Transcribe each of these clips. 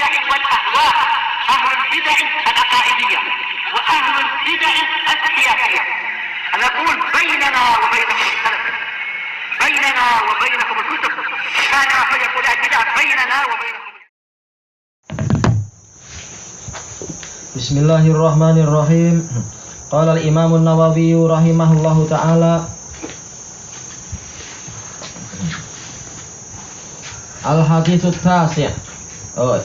البدع والأهواء، أهل البدع العقائدية وأهل البدع السياسية. نقول بيننا وبينكم السلف، بيننا وبينكم الكتب، كان فيقول البدع بيننا وبينكم. Bismillahirrahmanirrahim. Qala al-Imam an-Nawawi rahimahullahu ta'ala, Al-Haditsut Tasi'. Oh,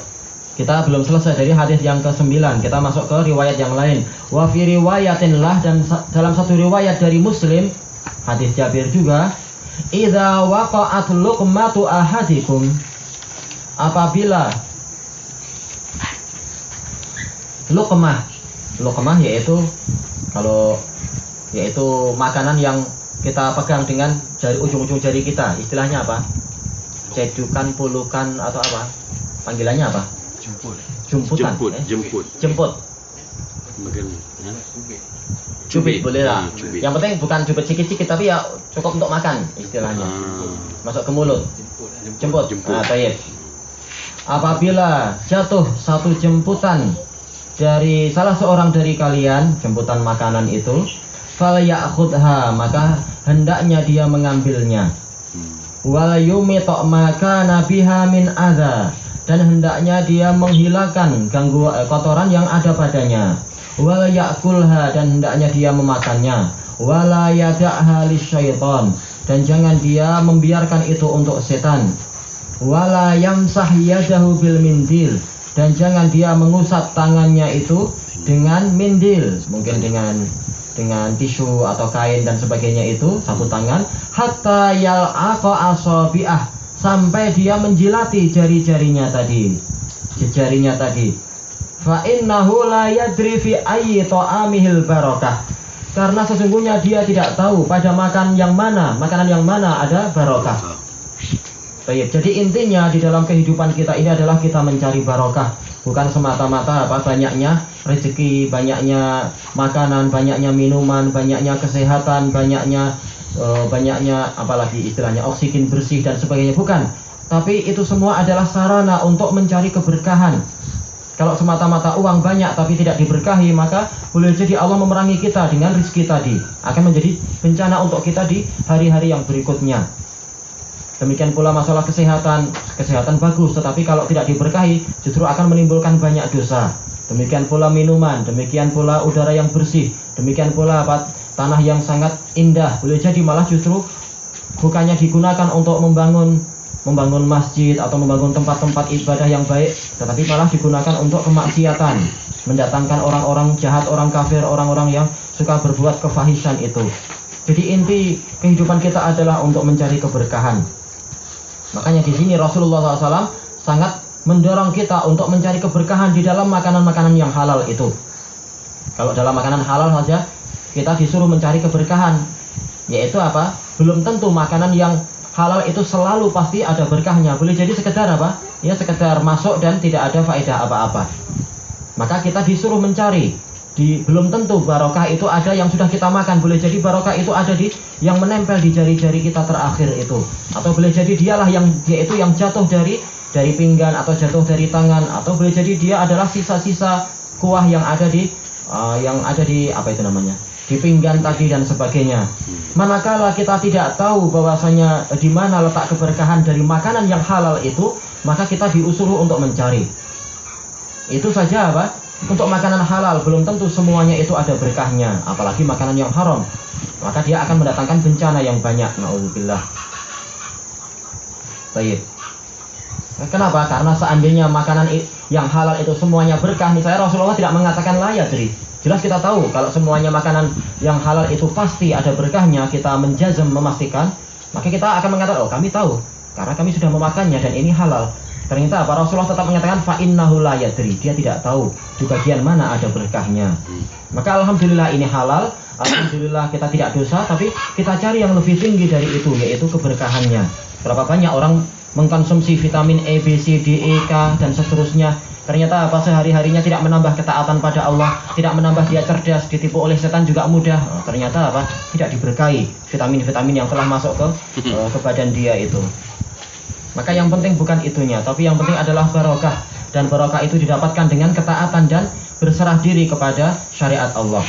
kita belum selesai dari hadis yang ke-9. Kita masuk ke riwayat yang lain. Wa fi riwayatin lah, dan dalam satu riwayat dari Muslim, hadis Jabir juga, idza waqa'at luqmatu ahadikum, apabila luqmah yaitu makanan yang kita pegang dengan ujung-ujung jari kita, istilahnya apa? Cedukan, pulukan, atau apa? Panggilannya apa? Jemput. Cubit boleh lah. Yang penting bukan cubit sikit-sikit, tapi ya cukup untuk makan istilahnya. Masuk ke mulut. Jemput. Baik. Apabila jatuh satu jemputan dari salah seorang dari kalian, jemputan makanan itu, fal ya'khudha, maka hendaknya dia mengambilnya. Wal yumit ma kana biha min adza, dan hendaknya dia menghilangkan kotoran yang ada padanya. Wal ya'kulha, dan hendaknya dia memakannya. Wala yada'ha lisyaitan, dan jangan dia membiarkan itu untuk setan. Wala yamsah yadahu bil mindil, dan jangan dia mengusap tangannya itu dengan mindil, mungkin dengan tisu atau kain dan sebagainya, itu sapu tangan, hatta yal'aqa asabi'ah, sampai dia menjilati jari-jarinya tadi. Fa innahu la yadri fi ayyi ta'amihil barakah, karena sesungguhnya dia tidak tahu pada makanan yang mana ada barakah. Baik, jadi intinya di dalam kehidupan kita ini adalah kita mencari barokah, bukan semata-mata banyaknya rezeki, banyaknya makanan, banyaknya minuman, banyaknya kesehatan, banyaknya apalagi istilahnya oksigen bersih dan sebagainya, bukan. Tapi itu semua adalah sarana untuk mencari keberkahan. Kalau semata-mata uang banyak tapi tidak diberkahi, maka boleh jadi Allah memerangi kita dengan rezeki tadi, akan menjadi bencana untuk kita di hari-hari yang berikutnya. Demikian pula masalah kesehatan bagus, tetapi kalau tidak diberkahi justru akan menimbulkan banyak dosa. Demikian pula minuman, demikian pula udara yang bersih, demikian pula tanah yang sangat indah, boleh jadi malah justru bukannya digunakan untuk membangun masjid atau membangun tempat-tempat ibadah yang baik, tetapi malah digunakan untuk kemaksiatan, mendatangkan orang-orang jahat, orang kafir, orang-orang yang suka berbuat kefahisan itu. Jadi inti kehidupan kita adalah untuk mencari keberkahan. Makanya di sini Rasulullah SAW sangat mendorong kita untuk mencari keberkahan di dalam makanan-makanan yang halal itu. Kalau dalam makanan halal saja kita disuruh mencari keberkahan, yaitu apa? Belum tentu makanan yang halal itu selalu pasti ada berkahnya. Boleh jadi sekedar apa? Ya sekedar masuk dan tidak ada faedah apa-apa. Maka kita disuruh mencari. Belum tentu barokah itu ada yang sudah kita makan. Boleh jadi barokah itu ada di yang menempel di jari-jari kita terakhir itu, atau boleh jadi dialah yaitu yang jatuh dari pinggan atau jatuh dari tangan, atau boleh jadi dia adalah sisa-sisa kuah yang ada di di pinggan tadi dan sebagainya. Manakala kita tidak tahu bahwasanya di mana letak keberkahan dari makanan yang halal itu, maka kita diusuruh untuk mencari. Itu saja apa? Untuk makanan halal belum tentu semuanya itu ada berkahnya, apalagi makanan yang haram, maka dia akan mendatangkan bencana yang banyak. Na'udzubillah. Baik. Kenapa? Karena seandainya makanan yang halal itu semuanya berkah, misalnya Rasulullah tidak mengatakan la yadri. Jelas kita tahu kalau semuanya makanan yang halal itu pasti ada berkahnya, kita menjazam memastikan, maka kita akan mengatakan, oh kami tahu karena kami sudah memakannya dan ini halal. Ternyata apa? Rasulullah tetap mengatakan fa innahu la yadri, dia tidak tahu di bagian mana ada berkahnya. Maka alhamdulillah ini halal, alhamdulillah kita tidak dosa, tapi kita cari yang lebih tinggi dari itu, yaitu keberkahannya. Berapa banyak orang mengkonsumsi vitamin E, B, C, D, E, K dan seterusnya, ternyata apa? Sehari-harinya tidak menambah ketaatan pada Allah, tidak menambah dia cerdas, ditipu oleh setan juga mudah. Ternyata apa? Tidak diberkahi vitamin-vitamin yang telah masuk ke badan dia itu. Maka yang penting bukan itunya, tapi yang penting adalah barokah. dan barokah itu didapatkan dengan ketaatan dan berserah diri kepada syariat Allah.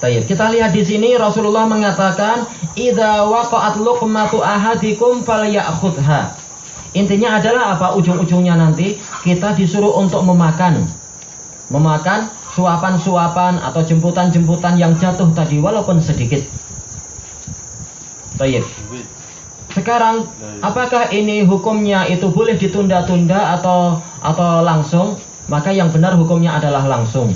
Baik, kita lihat di sini Rasulullah mengatakan, "Idza waqa'at luqmatu ahadikum falyakhudha." Intinya adalah apa? Ujung-ujungnya nanti kita disuruh untuk memakan suapan-suapan atau jemputan-jemputan yang jatuh tadi walaupun sedikit. Baik. Sekarang apakah ini hukumnya itu boleh ditunda-tunda atau langsung? Maka yang benar hukumnya adalah langsung.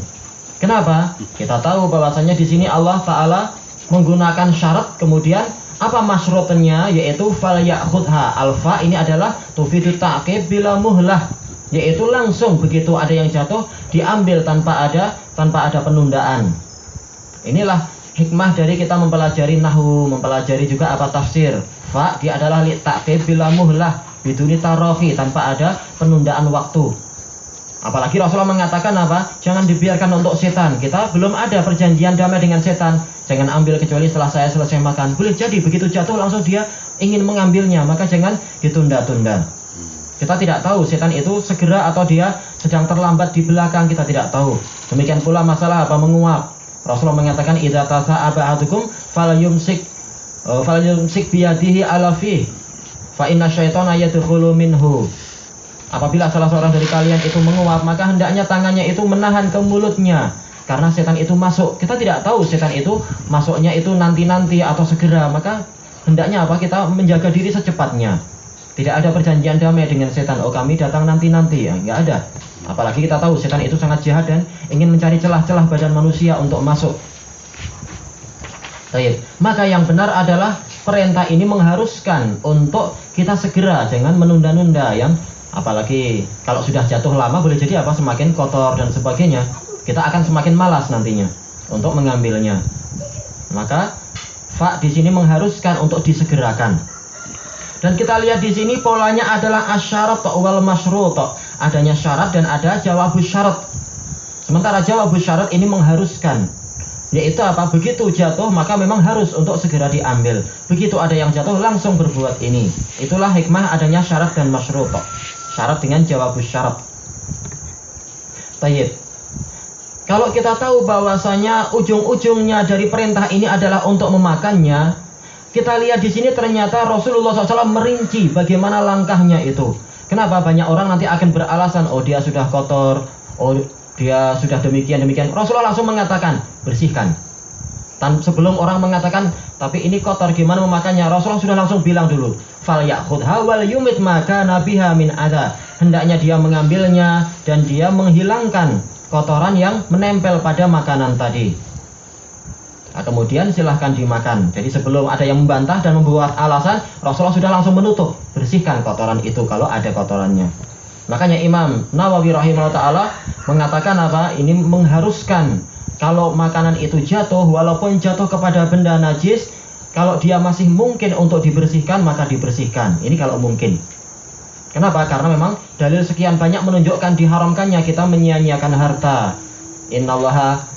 Kenapa? Kita tahu bahwasanya di sini Allah Ta'ala menggunakan syarat, kemudian apa masyrutnya, yaitu falyakhudha. Alfa ini adalah tufidu ta'qib bila muhlah, yaitu langsung begitu ada yang jatuh diambil tanpa ada penundaan. Inilah hikmah dari kita mempelajari nahwu, mempelajari juga apa tafsir. Fa dia adalah li ta'qib bila muhlah, biduni tarahi, tanpa ada penundaan waktu. Apalagi Rasulullah mengatakan apa? Jangan dibiarkan untuk setan. Kita belum ada perjanjian damai dengan setan. Jangan ambil kecuali setelah saya selesai makan. Boleh jadi begitu jatuh langsung dia ingin mengambilnya, maka jangan ditunda-tunda. Kita tidak tahu setan itu segera atau dia sedang terlambat di belakang, kita tidak tahu. Demikian pula masalah apa? Menguap. Rasulullah mengatakan, idza tasa'aba ahadukum falyumsik biyadihi ala fi fa inna syaitana yadkhulu minhu. Apabila salah seorang dari kalian itu menguap, maka hendaknya tangannya itu menahan ke mulutnya, karena setan itu masuk. Kita tidak tahu setan itu masuknya itu nanti-nanti atau segera, maka hendaknya apa? Kita menjaga diri secepatnya. Tidak ada perjanjian damai dengan setan. Oh, kami datang nanti-nanti, ya, nggak ada. Apalagi kita tahu setan itu sangat jahat dan ingin mencari celah-celah badan manusia untuk masuk. Baik. Maka yang benar adalah perintah ini mengharuskan untuk kita segera, jangan menunda-nunda, yang apalagi kalau sudah jatuh lama boleh jadi apa? Semakin kotor dan sebagainya. Kita akan semakin malas nantinya untuk mengambilnya. Maka fa di sini mengharuskan untuk disegerakan. Dan kita lihat di sini polanya adalah asyarat wal masyrut. Adanya syarat dan ada jawabus syarat. Sementara jawabus syarat ini mengharuskan, yaitu apa? Begitu jatuh maka memang harus untuk segera diambil. Begitu ada yang jatuh langsung berbuat ini. Itulah hikmah adanya syarat dan masyrut. Syarat dengan jawabus syarat. Baik. Kalau kita tahu bahwasanya ujung-ujungnya dari perintah ini adalah untuk memakannya, kita lihat di sini ternyata Rasulullah SAW merinci bagaimana langkahnya itu. Kenapa banyak orang nanti akan beralasan, oh dia sudah kotor, oh dia sudah demikian. Rasulullah langsung mengatakan, bersihkan. Sebelum orang mengatakan, tapi ini kotor gimana memakannya, Rasulullah sudah langsung bilang dulu, falyakhudha wal yumit maka nabiha min adza. Hendaknya dia mengambilnya dan dia menghilangkan kotoran yang menempel pada makanan tadi. Nah, kemudian silahkan dimakan. Jadi sebelum ada yang membantah dan membuat alasan, Rasulullah sudah langsung menutup, bersihkan kotoran itu kalau ada kotorannya. Makanya Imam Nawawi rahimahullah ta'ala mengatakan apa? Ini mengharuskan kalau makanan itu jatuh, walaupun jatuh kepada benda najis, kalau dia masih mungkin untuk dibersihkan, maka dibersihkan. Ini kalau mungkin. Kenapa? Karena memang dalil sekian banyak menunjukkan diharamkannya kita menyia-nyiakan harta. Innallaha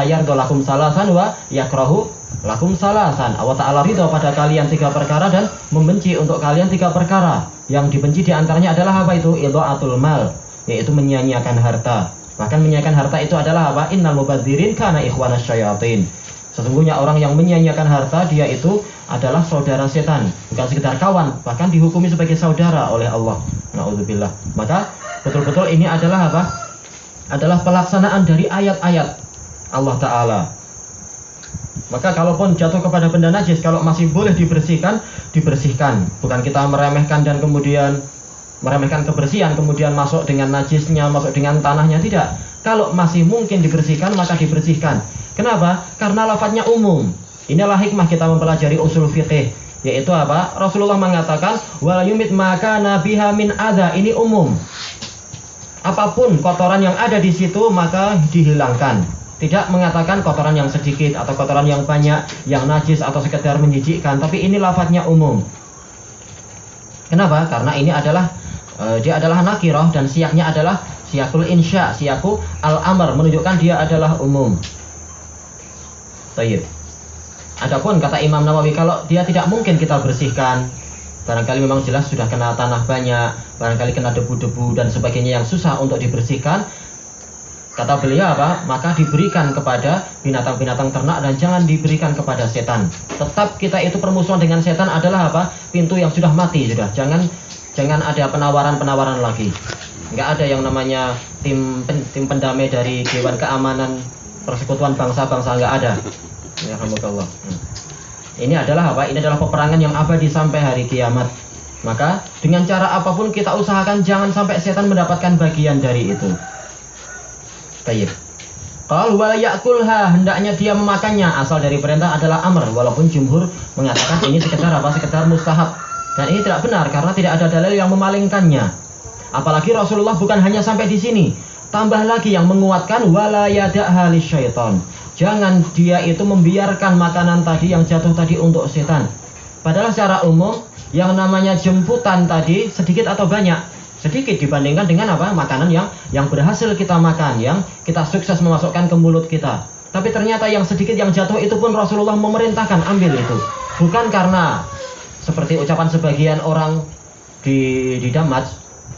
yarda lakum salasan wa yakrahu lakum salasan. Allah Ta'ala ridha pada kalian 3 perkara dan membenci untuk kalian 3 perkara. Yang dibenci diantaranya adalah apa itu? Idha'atul mal, yaitu menyia-nyiakan harta. Bahkan menyia-nyiakan harta itu adalah apa? Innal mubadzirin kana ikhwanas syayatin. Sesungguhnya orang yang menyia-nyiakan harta, dia itu adalah saudara setan, bukan sekedar kawan, bahkan dihukumi sebagai saudara oleh Allah. Na'udzubillah. Maka betul-betul ini adalah apa? Adalah pelaksanaan dari ayat-ayat Allah Ta'ala. Maka kalaupun jatuh kepada benda najis, kalau masih boleh dibersihkan, dibersihkan. Bukan kita meremehkan dan kemudian meremehkan kebersihan, kemudian masuk dengan najisnya, masuk dengan tanahnya, tidak. Kalau masih mungkin dibersihkan, maka dibersihkan. Kenapa? Karena lafadznya umum. Inilah hikmah kita mempelajari usul fiqih, yaitu apa? Rasulullah mengatakan wala yumit maka nabiha min adza. Ini umum. Apapun kotoran yang ada di situ maka dihilangkan. Tidak mengatakan kotoran yang sedikit atau kotoran yang banyak, yang najis atau sekedar menjijikkan, tapi ini lafadznya umum. Kenapa? Karena ini adalah dia adalah nakirah dan siyaknya adalah siyakul insya, siyaku al-amr, menunjukkan dia adalah umum. Baik. Adapun kata Imam Nawawi, kalau dia tidak mungkin kita bersihkan, barangkali memang jelas sudah kena tanah banyak, barangkali kena debu-debu dan sebagainya yang susah untuk dibersihkan. Kata beliau apa? Maka diberikan kepada binatang-binatang ternak dan jangan diberikan kepada setan. Tetap kita itu permusuhan dengan setan adalah apa? Pintu yang sudah mati sudah. Jangan ada penawaran-penawaran lagi. Enggak ada yang namanya tim pendamai dari Dewan Keamanan Persekutuan Bangsa-Bangsa, enggak ada. Ya alhamdulillah. Ini adalah apa? Ini adalah peperangan yang abadi sampai hari kiamat. Maka dengan cara apapun kita usahakan jangan sampai setan mendapatkan bagian dari itu. Baik. Kalau wala yakulha, hendaknya dia memakannya. Asal dari perintah adalah amr, walaupun jumhur mengatakan ini sekedar apa? Sekedar mustahab. Dan ini tidak benar karena tidak ada dalil yang memalingkannya. Apalagi Rasulullah bukan hanya sampai di sini. Tambah lagi yang menguatkan wala yada'ha lisyaiton. Jangan dia itu membiarkan makanan tadi yang jatuh tadi untuk setan. Padahal secara umum yang namanya jemputan tadi sedikit atau banyak? Sedikit dibandingkan dengan apa? Makanan yang berhasil kita makan, yang kita sukses memasukkan ke mulut kita. Tapi ternyata yang sedikit yang jatuh itu pun Rasulullah memerintahkan ambil itu. Bukan karena seperti ucapan sebagian orang di Damaj,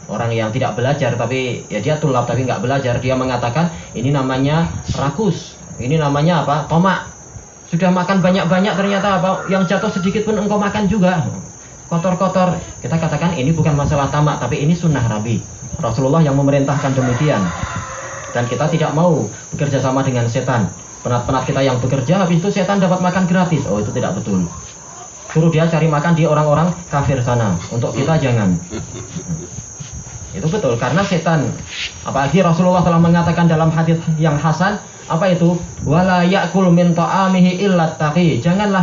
orang yang tidak belajar tapi ya dia tulab tapi nggak belajar, dia mengatakan ini namanya rakus, ini namanya apa? Tomak. Sudah makan banyak-banyak ternyata apa? Yang jatuh sedikit pun engkau makan juga. Kotor-kotor. Kita katakan ini bukan masalah tamak, tapi ini sunnah Nabi. Rasulullah yang memerintahkan demikian. Dan kita tidak mau bekerja sama dengan setan. Penat-penat kita yang bekerja, habis itu setan dapat makan gratis. Oh, itu tidak betul. Suruh dia cari makan di orang-orang kafir sana. Untuk kita jangan. Itu betul, karena setan. Apalagi Rasulullah telah mengatakan dalam hadis yang hasan, apa itu? Wala ya'kul min ta'amihi illa taqi. Jangan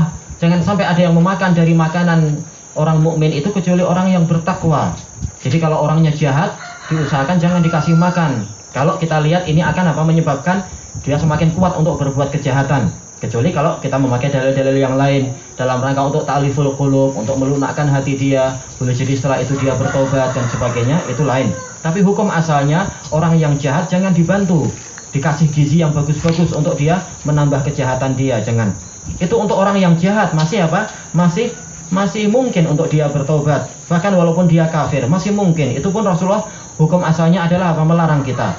sampai ada yang memakan dari makanan orang mukmin itu kecuali orang yang bertakwa. Jadi kalau orangnya jahat, diusahakan jangan dikasih makan. Kalau kita lihat ini akan apa? Menyebabkan dia semakin kuat untuk berbuat kejahatan. Kecuali kalau kita memakai dalil-dalil yang lain dalam rangka untuk ta'liful qulub, untuk melunakkan hati dia, boleh jadi setelah itu dia bertobat dan sebagainya, itu lain. Tapi hukum asalnya orang yang jahat jangan dibantu, dikasih gizi yang bagus-bagus untuk dia menambah kejahatan dia, jangan. Itu untuk orang yang jahat masih apa? Masih mungkin untuk dia bertobat. Bahkan walaupun dia kafir, masih mungkin. Itu pun Rasulullah hukum asalnya adalah apa? Melarang kita.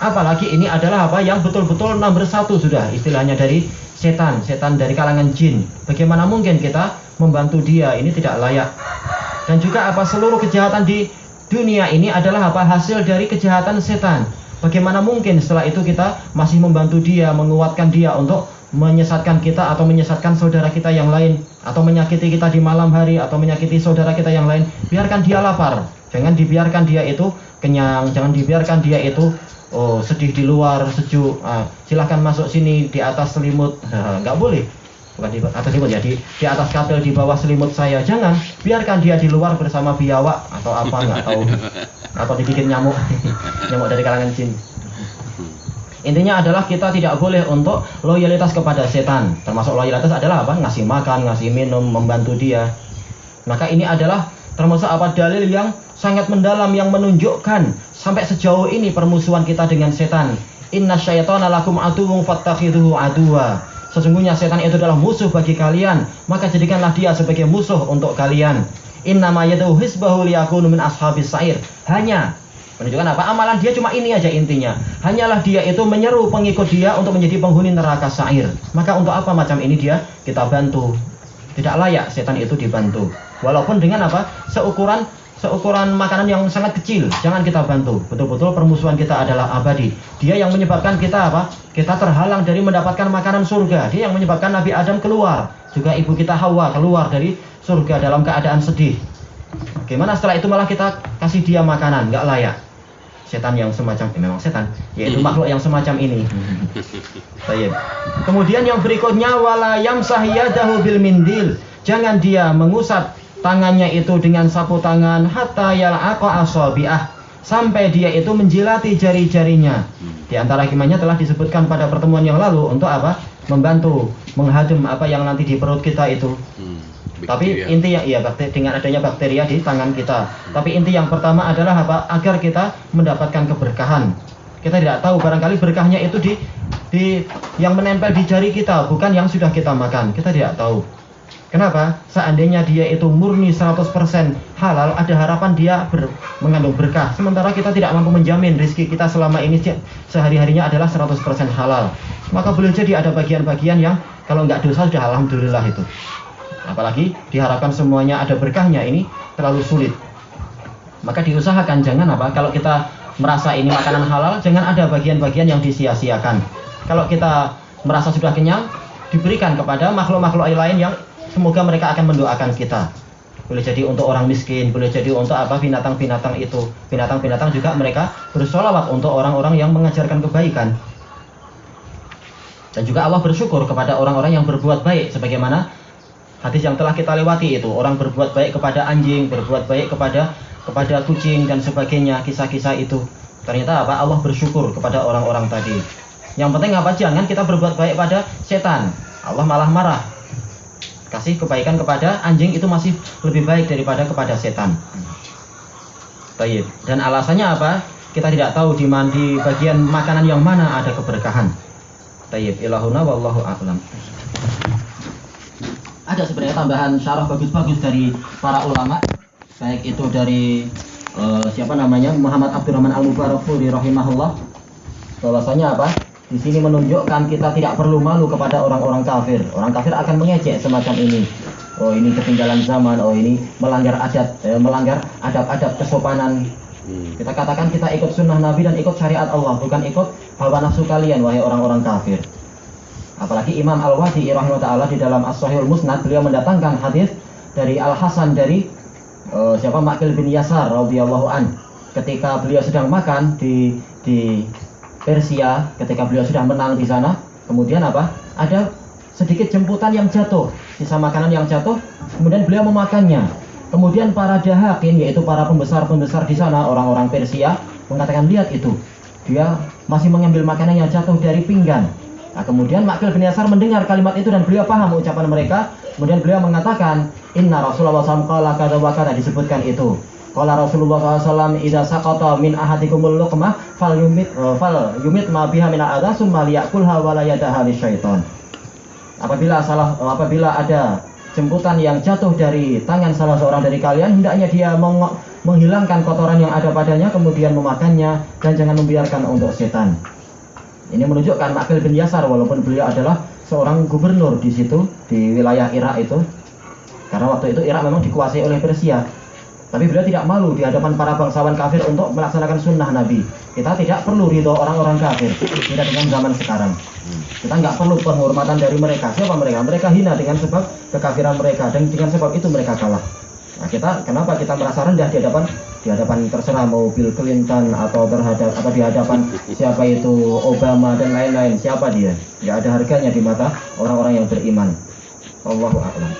Apalagi ini adalah apa? Yang betul-betul nomor satu sudah istilahnya dari setan dari kalangan jin. Bagaimana mungkin kita membantu dia? Ini tidak layak. Dan juga apa? Seluruh kejahatan di dunia ini adalah apa? Hasil dari kejahatan setan. Bagaimana mungkin setelah itu kita masih membantu dia, menguatkan dia untuk menyesatkan kita atau menyesatkan saudara kita yang lain, atau menyakiti kita di malam hari, atau menyakiti saudara kita yang lain. Biarkan dia lapar, jangan dibiarkan dia itu kenyang, jangan dibiarkan dia itu sedih di luar, sejuk. Silahkan masuk sini di atas selimut. Nggak boleh, bukan di atas selimut ya, di atas katil di bawah selimut saya. Jangan, biarkan dia di luar bersama biawak atau apa, nggak tahu, atau digigit nyamuk nyamuk dari kalangan jin. Intinya adalah kita tidak boleh untuk loyalitas kepada setan. Termasuk loyalitas adalah apa? Ngasih makan, ngasih minum, membantu dia. Maka ini adalah termasuk apa? Dalil yang sangat mendalam yang menunjukkan sampai sejauh ini permusuhan kita dengan setan. Inna syaitana lakum aduwwun fattakhidhuhu aduwwa. Sesungguhnya setan itu adalah musuh bagi kalian, maka jadikanlah dia sebagai musuh untuk kalian. Innama yad'u hizbahu liyakunu min ashabis sa'ir. Hanya menunjukkan apa? Amalan dia cuma ini aja intinya. Hanyalah dia itu menyeru pengikut dia untuk menjadi penghuni neraka sa'ir. Maka untuk apa macam ini kita bantu? Tidak layak setan itu dibantu. Walaupun dengan apa? Seukuran makanan yang sangat kecil, jangan kita bantu. Betul-betul permusuhan kita adalah abadi. Dia yang menyebabkan kita apa? Kita terhalang dari mendapatkan makanan surga. Dia yang menyebabkan Nabi Adam keluar, juga ibu kita Hawa keluar dari surga dalam keadaan sedih. Bagaimana setelah itu malah kita kasih dia makanan? Nggak layak. Setan yang semacam memang setan, yaitu makhluk yang semacam ini. Baik. Kemudian yang berikutnya wala yamsah yadahu bil mindil. Jangan dia mengusap tangannya itu dengan sapu tangan hatta yal'aqa asabi'ah, sampai dia itu menjilati jari-jarinya. Di antara hikmahnya telah disebutkan pada pertemuan yang lalu untuk apa? Membantu menghadam apa yang nanti di perut kita itu. Tapi inti yang dengan adanya bakteria di tangan kita. Tapi inti yang pertama adalah apa? Agar kita mendapatkan keberkahan. Kita tidak tahu, barangkali berkahnya itu di yang menempel di jari kita, bukan yang sudah kita makan. Kita tidak tahu. Kenapa? Seandainya dia itu murni 100% halal, ada harapan dia mengandung berkah. Sementara kita tidak mampu menjamin rezeki kita selama ini sehari-harinya adalah 100% halal. Maka boleh jadi ada bagian-bagian yang kalau nggak dosa sudah alhamdulillah itu. Apalagi diharapkan semuanya ada berkahnya, ini terlalu sulit. Maka diusahakan jangan apa? Kalau kita merasa ini makanan halal, jangan ada bagian-bagian yang disia-siakan. Kalau kita merasa sudah kenyang, diberikan kepada makhluk-makhluk lain yang semoga mereka akan mendoakan kita. Boleh jadi untuk orang miskin, boleh jadi untuk apa, binatang-binatang itu. Binatang-binatang juga mereka bersolawat untuk orang-orang yang mengajarkan kebaikan. Dan juga Allah bersyukur kepada orang-orang yang berbuat baik, sebagaimana hadis yang telah kita lewati itu. Orang berbuat baik kepada anjing, berbuat baik kepada kucing dan sebagainya, kisah-kisah itu. Ternyata apa? Allah bersyukur kepada orang-orang tadi. Yang penting apa? Jangan kita berbuat baik pada setan. Allah malah marah. Kasih kebaikan kepada anjing itu masih lebih baik daripada kepada setan. Baik. Dan alasannya apa? Kita tidak tahu di bagian makanan yang mana ada keberkahan. Baik. Ilahuna wallahu a'lam. Ada sebenarnya tambahan syarah bagus-bagus dari para ulama, baik itu dari Muhammad Abdurrahman Al-Mubarakfuri rahimahullah, bahwasanya apa? Di sini menunjukkan kita tidak perlu malu kepada orang-orang kafir. Orang kafir akan mengejek semacam ini. Oh, ini ketinggalan zaman. Oh, ini melanggar adab-adab kesopanan. Kita katakan kita ikut sunnah Nabi dan ikut syariat Allah, bukan ikut hawa nafsu kalian, wahai orang-orang kafir. Apalagi Imam Al-Wadi'i rahimahullah di dalam As-Sahihul Musnad, beliau mendatangkan hadis dari Al-Hasan dari Ma'qil bin Yasar radhiyallahu an. Ketika beliau sedang makan di Persia, ketika beliau sudah menang di sana, kemudian apa? Ada sedikit jemputan yang jatuh, sisa makanan yang jatuh, kemudian beliau memakannya. Kemudian para dahakin, yaitu para pembesar-pembesar di sana, orang-orang Persia, mengatakan, lihat itu, dia masih mengambil makanan yang jatuh dari pinggan. Nah, kemudian Ma'qil bin Yasar mendengar kalimat itu dan beliau paham ucapan mereka. Kemudian beliau mengatakan, Inna Rasulullah SAW qala kadza wa kadza, disebutkan itu. Qala Rasulullah SAW idza saqata min ahadikumul luqmah fal yumit ma biha min al-adha summa liya'kulha wa la yadaha lisyaiton. Apabila ada jemputan yang jatuh dari tangan salah seorang dari kalian, hendaknya dia menghilangkan kotoran yang ada padanya, kemudian memakannya, dan jangan membiarkan untuk setan. Ini menunjukkan Ma'qil bin Yasar, walaupun beliau adalah seorang gubernur di situ, di wilayah Irak itu, karena waktu itu Irak memang dikuasai oleh Persia. Tapi beliau tidak malu di hadapan para bangsawan kafir untuk melaksanakan sunnah Nabi. Kita tidak perlu ridho orang-orang kafir, tidak dengan zaman sekarang. Kita nggak perlu penghormatan dari mereka. Siapa mereka? Mereka hina dengan sebab kekafiran mereka, dan dengan sebab itu mereka kalah. Nah, kenapa kita merasa rendah di hadapan terserah mau Bill Clinton atau di hadapan siapa itu Obama dan lain-lain, siapa dia? Nggak ada harganya di mata orang-orang yang beriman. Allahu a'lam.